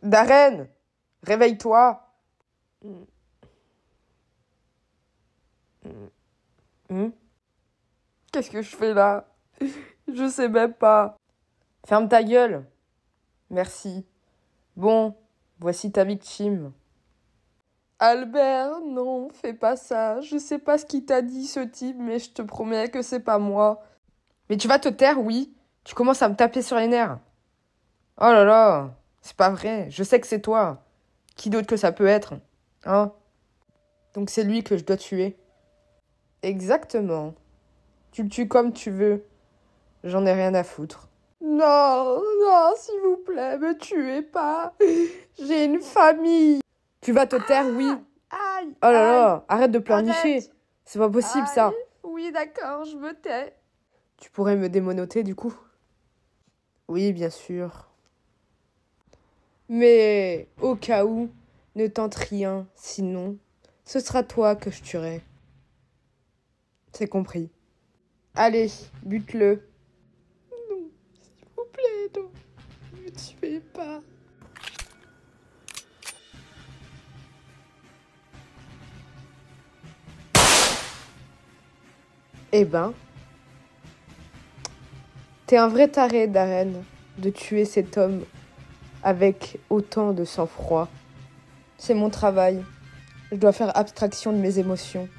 Darren, réveille-toi. Hmm. Qu'est-ce que je fais là? Je sais même pas. Ferme ta gueule. Merci. Bon, voici ta victime. Albert, non, fais pas ça. Je sais pas ce qu'il t'a dit, ce type, mais je te promets que c'est pas moi. Mais tu vas te taire, oui. Tu commences à me taper sur les nerfs. Oh là là, c'est pas vrai. Je sais que c'est toi. Qui d'autre que ça peut être? Hein? Donc c'est lui que je dois tuer. Exactement. Tu le tues comme tu veux. J'en ai rien à foutre. Non, non, s'il vous plaît, me tuez pas. J'ai une famille. Tu vas te taire, oui. Aïe, oh là là, arrête de pleurnicher. Arrête. C'est pas possible, ça. Oui, d'accord, je me tais. Tu pourrais me démonoter, du coup? Oui, bien sûr. Mais au cas où, ne tente rien, sinon, ce sera toi que je tuerai. C'est compris. Allez, bute-le. Non, s'il vous plaît, non. Ne me tuez pas. Eh ben, t'es un vrai taré, Darren, de tuer cet homme avec autant de sang-froid. C'est mon travail. Je dois faire abstraction de mes émotions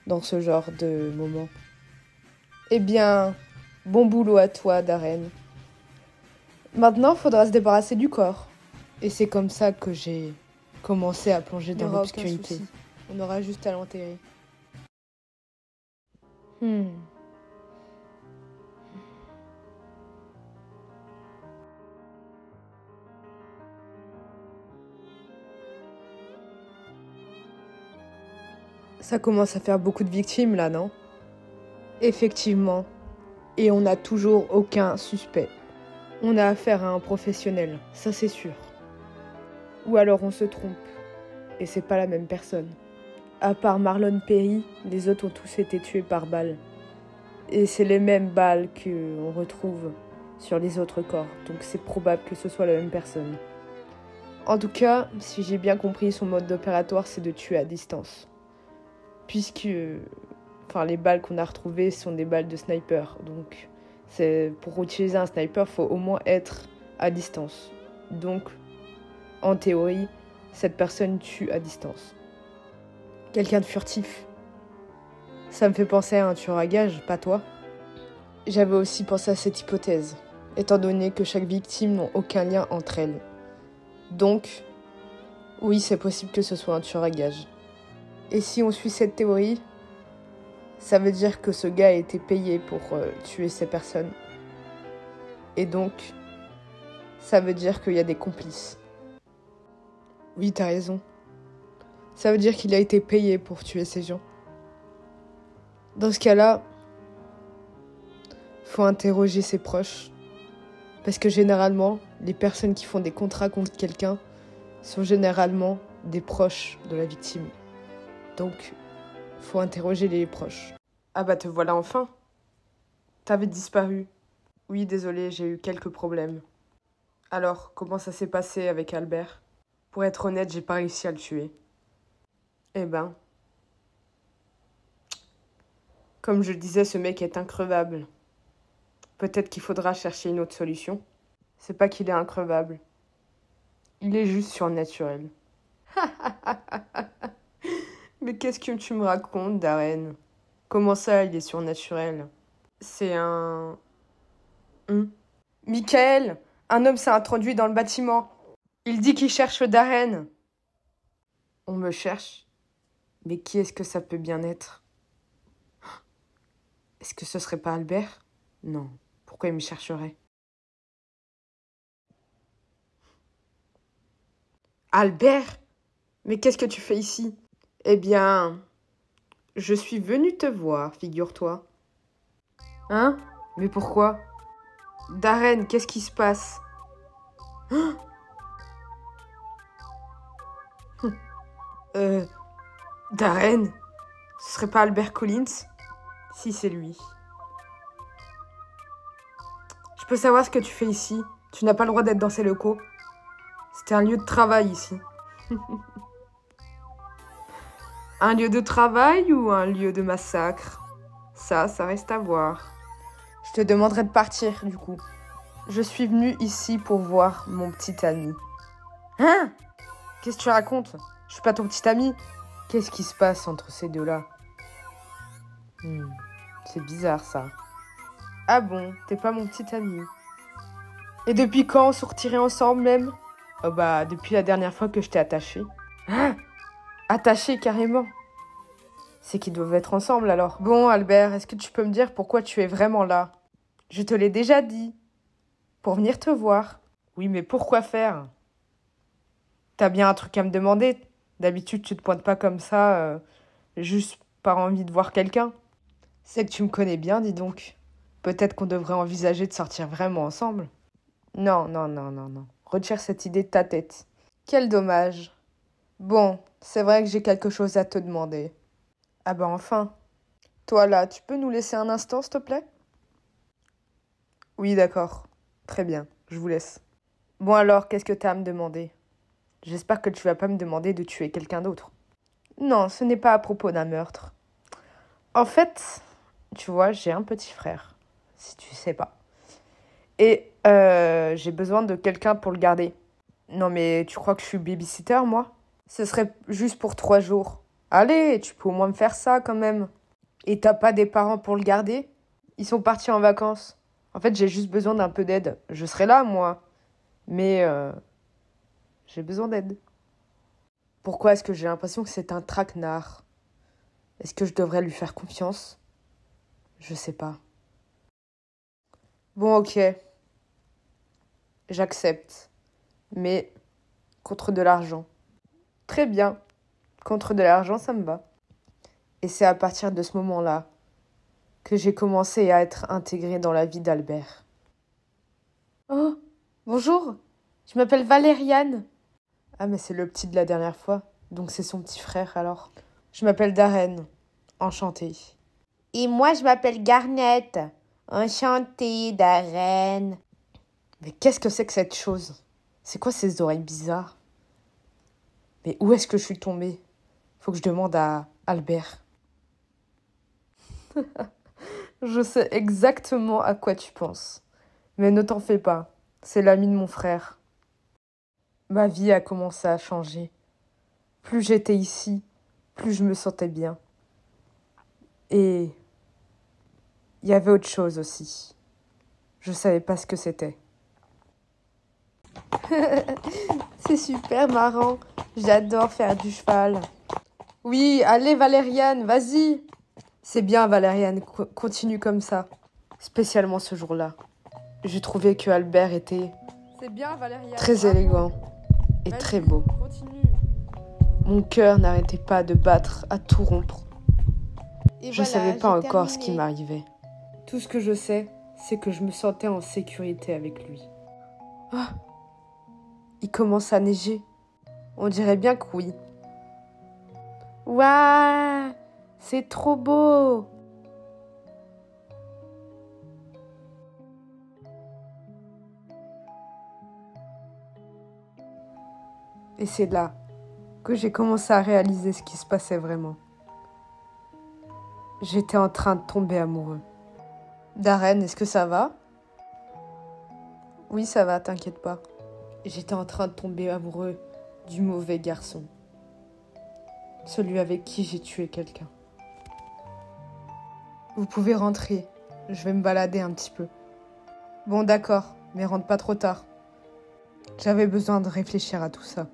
dans ce genre de moment. Eh bien, bon boulot à toi, Darren. Maintenant, faudra se débarrasser du corps. Et c'est comme ça que j'ai commencé à plonger dans l'obscurité. On aura juste à l'enterrer. Ça commence à faire beaucoup de victimes là, non? Effectivement. Et on n'a toujours aucun suspect. On a affaire à un professionnel, ça c'est sûr. Ou alors on se trompe. Et c'est pas la même personne. À part Marlon Perry, les autres ont tous été tués par balles. Et c'est les mêmes balles qu'on retrouve sur les autres corps. Donc c'est probable que ce soit la même personne. En tout cas, si j'ai bien compris, son mode opératoire, c'est de tuer à distance. Puisque les balles qu'on a retrouvées sont des balles de sniper. Donc pour utiliser un sniper, il faut au moins être à distance. Donc, en théorie, cette personne tue à distance. Quelqu'un de furtif. Ça me fait penser à un tueur à gages, pas toi? J'avais aussi pensé à cette hypothèse, étant donné que chaque victime n'a aucun lien entre elles. Donc, oui, c'est possible que ce soit un tueur à gages. Et si on suit cette théorie, ça veut dire que ce gars a été payé pour tuer ces personnes. Et donc, ça veut dire qu'il y a des complices. Oui, t'as raison. Ça veut dire qu'il a été payé pour tuer ces gens. Dans ce cas-là, faut interroger ses proches. Parce que généralement, les personnes qui font des contrats contre quelqu'un sont généralement des proches de la victime. Donc, faut interroger les proches. Ah bah te voilà enfin. T'avais disparu. Oui, désolé, j'ai eu quelques problèmes. Alors, comment ça s'est passé avec Albert? Pour être honnête, j'ai pas réussi à le tuer. Eh ben, comme je le disais, ce mec est increvable. Peut-être qu'il faudra chercher une autre solution. C'est pas qu'il est increvable. Il est juste surnaturel. Mais qu'est-ce que tu me racontes, Darren? Comment ça, il est surnaturel? C'est un... Michael, un homme s'est introduit dans le bâtiment. Il dit qu'il cherche Darren. On me cherche? Mais qui est-ce que ça peut bien être? Est-ce que ce serait pas Albert? Non. Pourquoi il me chercherait? Albert? Mais qu'est-ce que tu fais ici? Eh bien, je suis venue te voir, figure-toi. Hein? Mais pourquoi? Darren, qu'est-ce qui se passe? Darren? Ce serait pas Albert Collins? Si, c'est lui. Je peux savoir ce que tu fais ici? Tu n'as pas le droit d'être dans ces locaux. C'était un lieu de travail ici. Un lieu de travail ou un lieu de massacre? Ça reste à voir. Je te demanderai de partir, du coup. Je suis venue ici pour voir mon petit ami. Hein? Qu'est-ce que tu racontes? Je suis pas ton petit ami. Qu'est-ce qui se passe entre ces deux-là? C'est bizarre, ça. Ah bon, t'es pas mon petit ami. Et depuis quand on sortirait ensemble, même? Oh bah, depuis la dernière fois que je t'ai attachée. Hein? Attachée, carrément. C'est qu'ils doivent être ensemble, alors. Bon, Albert, est-ce que tu peux me dire pourquoi tu es vraiment là? Je te l'ai déjà dit. Pour venir te voir. Oui, mais pourquoi faire? T'as bien un truc à me demander. D'habitude, tu te pointes pas comme ça, juste par envie de voir quelqu'un. C'est que tu me connais bien, dis donc. Peut-être qu'on devrait envisager de sortir vraiment ensemble. Non, non, non, non, non. Retire cette idée de ta tête. Quel dommage. Bon, c'est vrai que j'ai quelque chose à te demander. Ah bah enfin. Toi là, tu peux nous laisser un instant, s'il te plaît? Oui, d'accord. Très bien, je vous laisse. Bon alors, qu'est-ce que t'as à me demander? J'espère que tu vas pas me demander de tuer quelqu'un d'autre. Non, ce n'est pas à propos d'un meurtre. En fait, tu vois, j'ai un petit frère, si tu sais pas. Et j'ai besoin de quelqu'un pour le garder. Non mais tu crois que je suis babysitter, moi? Ce serait juste pour 3 jours. Allez, tu peux au moins me faire ça quand même. Et t'as pas des parents pour le garder? Ils sont partis en vacances. En fait, j'ai juste besoin d'un peu d'aide. Je serai là, moi. Mais j'ai besoin d'aide. Pourquoi est-ce que j'ai l'impression que c'est un traquenard? Est-ce que je devrais lui faire confiance? Je sais pas. Bon, ok. J'accepte. Mais contre de l'argent. Très bien. Contre de l'argent, ça me va. Et c'est à partir de ce moment-là que j'ai commencé à être intégrée dans la vie d'Albert. Oh, bonjour. Je m'appelle Valériane. Ah, mais c'est le petit de la dernière fois. Donc c'est son petit frère, alors. Je m'appelle Darren. Enchantée. Et moi, je m'appelle Garnette. Enchantée, Darren. Mais qu'est-ce que c'est que cette chose? C'est quoi ces oreilles bizarres? Mais où est-ce que je suis tombée? Faut que je demande à Albert. Je sais exactement à quoi tu penses. Mais ne t'en fais pas. C'est l'ami de mon frère. Ma vie a commencé à changer. Plus j'étais ici, plus je me sentais bien. Et il y avait autre chose aussi. Je savais pas ce que c'était. C'est super marrant. J'adore faire du cheval. Oui, allez Valériane, vas-y. C'est bien Valériane, continue comme ça. Spécialement ce jour-là. J'ai trouvé que Albert était très élégant et très beau. Continue. Mon cœur n'arrêtait pas de battre à tout rompre. Et je ne savais pas encore ce qui m'arrivait. Tout ce que je sais, c'est que je me sentais en sécurité avec lui. Ah, il commence à neiger. On dirait bien que oui. Waouh, c'est trop beau. Et c'est là que j'ai commencé à réaliser ce qui se passait vraiment. J'étais en train de tomber amoureux. Darren, est-ce que ça va? Oui, ça va, t'inquiète pas. J'étais en train de tomber amoureux du mauvais garçon. Celui avec qui j'ai tué quelqu'un. Vous pouvez rentrer. Je vais me balader un petit peu. Bon, d'accord, mais rentre pas trop tard. J'avais besoin de réfléchir à tout ça.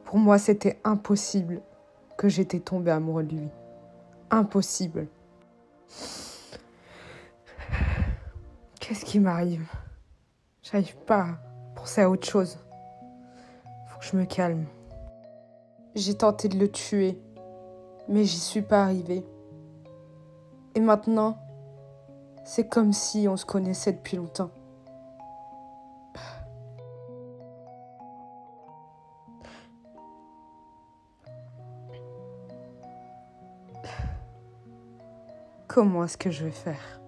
Pour moi, c'était impossible que j'étais tombée amoureux de lui. Impossible. Qu'est-ce qui m'arrive? J'arrive pas à penser à autre chose. Faut que je me calme. J'ai tenté de le tuer, mais j'y suis pas arrivée. Et maintenant, c'est comme si on se connaissait depuis longtemps. Comment est-ce que je vais faire?